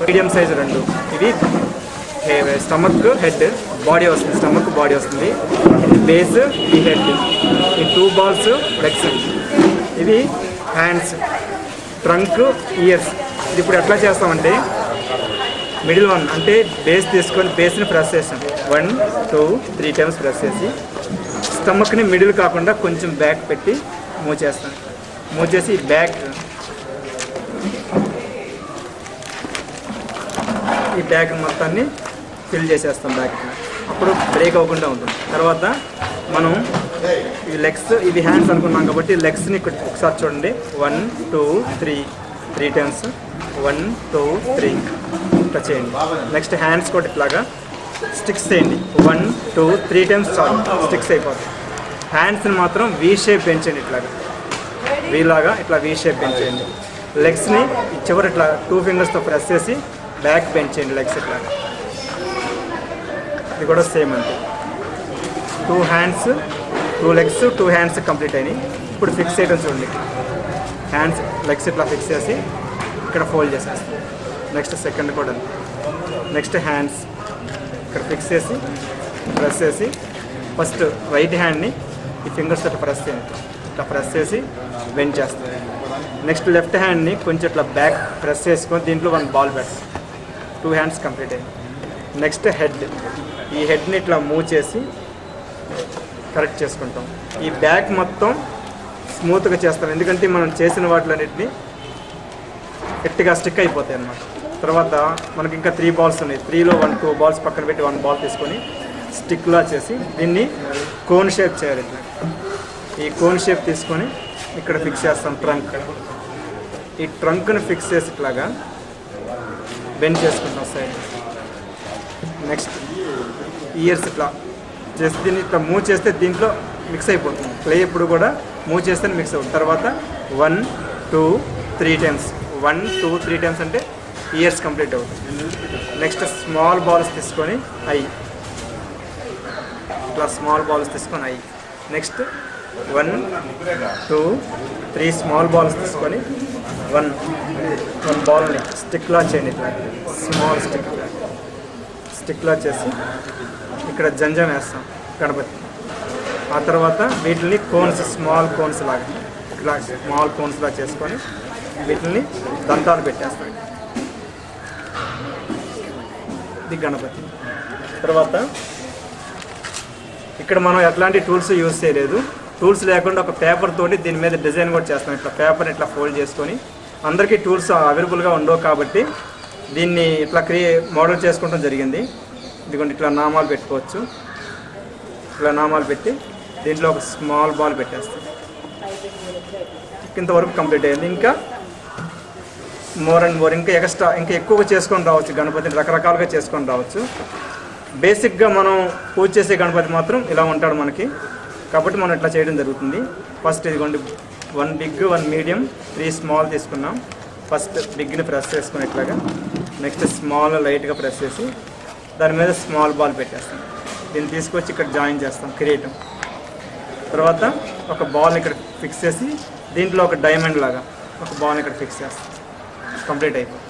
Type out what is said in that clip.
Medium size రెండు. ఇది stomach head body వస్తుంది, స్టమక్ బాడీ వస్తుంది. ఇది బేస్, ఇది హెడ్. ఈ 2 balls లెగ్స్. ఇది హ్యాండ్స్, ట్రంక్, ఇయర్స్. ఇది ఇప్పుడు ఎట్లా చేస్తామంటే మిడిల్ వన్ అంటే బేస్ తీసుకొని బేస్ని ప్రెస్ చేస్తాం. 1 2 3 times ప్రెస్ చేసి స్టమక్ని మిడిల్ కాకుండా కొంచెం బ్యాక్ పెట్టి మూవ్ చేస్తాం. మూవ్ చేసి బ్యాక్ ఈ బ్యాక్ మొత్తాన్ని ఫిల్ చేసేస్తాం బ్యాక్. అప్పుడు బ్రేక్ అవ్వకుండా ఉంటుంది. తర్వాత మనం ఈ లెగ్స్, ఇది హ్యాండ్స్ అనుకున్నాం కాబట్టి లెగ్స్ని ఒకసారి చూడండి. 1 2 3 times 1 2 3 ఇట్లా చేయండి. నెక్స్ట్ హ్యాండ్స్ కూడా ఇట్లాగా స్టిక్స్ చేయండి. 1 2 3 times చాలు, స్టిక్స్ అయిపోతాయి. హ్యాండ్స్ని మాత్రం వీ షేప్ పెంచండి, ఇట్లాగా వీలాగా ఇట్లా వీ షేప్ పెంచేయండి. లెగ్స్ని చివరి ఇట్లా 2 fingersతో ప్రెస్ చేసి బ్యాక్ పెంచేయండి. లెగ్స్ ఇట్లా, ఇది కూడా సేమ్ అంతే. 2 hands 2 legs 2 hands కంప్లీట్ అయినాయి. ఇప్పుడు ఫిక్స్ చేయడం చూడండి. హ్యాండ్స్ లెగ్స్ ఇట్లా ఫిక్స్ చేసి ఇక్కడ ఫోల్డ్ చేసేస్తాం. నెక్స్ట్ సెకండ్ కూడా నెక్స్ట్ హ్యాండ్స్ ఇక్కడ ఫిక్స్ చేసి ప్రెస్ చేసి ఫస్ట్ రైట్ హ్యాండ్ని ఈ ఫింగర్స్ ఇట్లా ప్రెస్ చేయండి. ఇట్లా ప్రెస్ చేసి బెండ్ చేస్తాం. నెక్స్ట్ లెఫ్ట్ హ్యాండ్ని కొంచెం ఇట్లా బ్యాక్ ప్రెస్ చేసుకొని దీంట్లో 1 ball పెడతాం. 2 hands కంప్లీట్ అయింది. నెక్స్ట్ హెడ్, ఈ హెడ్ని ఇట్లా మూవ్ చేసి కరెక్ట్ చేసుకుంటాం. ఈ బ్యాక్ మొత్తం స్మూత్గా చేస్తాం, ఎందుకంటే మనం చేసిన వాటిలన్నింటినీ గట్టిగా స్టిక్ అయిపోతాయి అన్నమాట. తర్వాత మనకి ఇంకా 3 balls ఉన్నాయి. 3లో 2 balls పక్కన పెట్టి 1 ball తీసుకొని స్టిక్లా చేసి దీన్ని కోన్ షేప్ చేయాలి. ఇట్లా ఈ కోన్ షేప్ తీసుకొని ఇక్కడ ఫిక్స్ చేస్తాం. ట్రంక్, ఈ ట్రంక్ని ఫిక్స్ చేసి ఇట్లాగా బెండ్ చేసుకుంటాం సైడ్. నెక్స్ట్ ఇయర్స్ ఇట్లా చేసి దీన్ని ఇట్లా మూవ్ చేస్తే దీంట్లో మిక్స్ అయిపోతుంది. క్లే ఎప్పుడు కూడా మూవ్ చేస్తేనే మిక్స్ అవుతుంది. తర్వాత 1 2 3 times 1 2 3 times అంటే ఇయర్స్ కంప్లీట్ అవుతుంది. నెక్స్ట్ స్మాల్ బాల్స్ తీసుకొని ఇట్లా స్మాల్ బాల్స్ తీసుకొని నెక్స్ట్ 1 2 3 స్మాల్ బాల్స్ తీసుకొని 1 బాల్ని స్టిక్లా చేయండి. ఇట్లా స్మాల్ స్టిక్లా చేసి ఇక్కడ జంజం వేస్తాం గణపతి. ఆ తర్వాత వీటిని కోన్స్, స్మాల్ కోన్స్ లాగా ఇట్లా స్మాల్ కోన్స్ లాగా చేసుకొని వీటిని దంతాలు పెట్టేస్తాం. ఇది గణపతి. తర్వాత ఇక్కడ మనం ఎట్లాంటి టూల్స్ యూజ్ చేయలేదు. టూల్స్ లేకుండా ఒక పేపర్ తోటి దీని మీద డిజైన్ కూడా చేస్తాం. ఇట్లా పేపర్ని ఇట్లా ఫోల్డ్ చేసుకొని, అందరికీ టూల్స్ అవైలబుల్గా ఉండవు కాబట్టి దీన్ని ఇట్లా మోడల్ చేసుకోవడం జరిగింది. ఇదిగోండి ఇట్లా నామాలు పెట్టుకోవచ్చు. ఇట్లా నామాలు పెట్టి దీంట్లో ఒక స్మాల్ బాల్ పెట్టేస్తాం. ఇంతవరకు కంప్లీట్ అయ్యింది. ఇంకా మోర్ అండ్ మోర్ ఇంకా ఎక్స్ట్రా ఇంకా ఎక్కువగా చేసుకొని రావచ్చు. గణపతిని రకరకాలుగా చేసుకొని రావచ్చు. బేసిక్గా మనం పూజ చేసే గణపతి మాత్రం ఇలా ఉంటాడు మనకి, కాబట్టి మనం ఇట్లా చేయడం జరుగుతుంది. ఫస్ట్ ఇదిగోండి 1 big 1 medium 3 small తీసుకున్నాం. ఫస్ట్ బిగ్ని ప్రెస్ చేసుకుని ఇట్లాగా, నెక్స్ట్ స్మాల్ లైట్గా ప్రెస్ చేసి దాని మీద స్మాల్ బాల్ పెట్టేస్తాం. దీన్ని తీసుకొచ్చి ఇక్కడ జాయిన్ చేస్తాం కిరీటం. తర్వాత ఒక బాల్ ఇక్కడ ఫిక్స్ చేసి దీంట్లో ఒక డైమండ్ లాగా ఒక బాల్ ఇక్కడ ఫిక్స్ చేస్తాం. కంప్లీట్ అయిపోతుంది.